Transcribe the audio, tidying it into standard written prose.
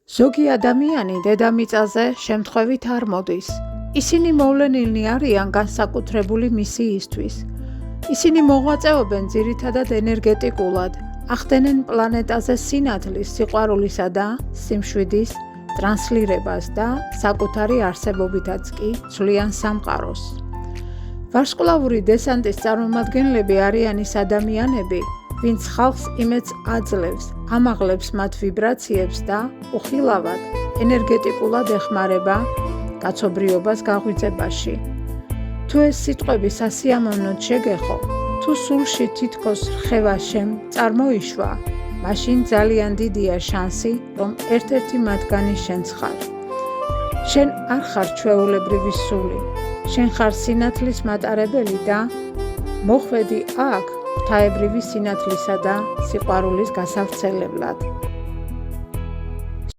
ზოგი ადამიანი დედამიწაზე შემთხვევით არ მოდის. ისინი მოვლენილნი არიან განსაკუთრებული მისიისთვის. ისინი მოღვაწეობენ ძირითადად ენერგეტიკულად, ახდენენ პლანეტაზე სინათლის, სიყვარულისა და სიმშვიდის ტრანსლირებას და საკუთარი არსებობითაც კი ცვლიან სამყაროს. ვარსკვლავური დესანტის წარმომადგენლები არიან ის ადამიანები, ვინც ხალხს იმედს აძლევს, ამაღლებს მათ ვიბრაციებს და უხილავად ენერგეტიკულად ეხმარება კაცობრიობას გაღვიძებაში. თუ ეს სიტყვები სასიამოვნოდ შეგეხო, თუ სულში თითქოს რხევა წარმოიშვა, მაშინ ძალიან დიდია შანსი, რომ ერთ-ერთი მათგანი შენც ხარ. შენ არ ხარ ჩვეულებრივი სული, შენ ხარ სინათლის მატარებელი და მოხვედი აქ ღვთაებრივი სინათლისა და სიყვარულის გასავრცელებლად.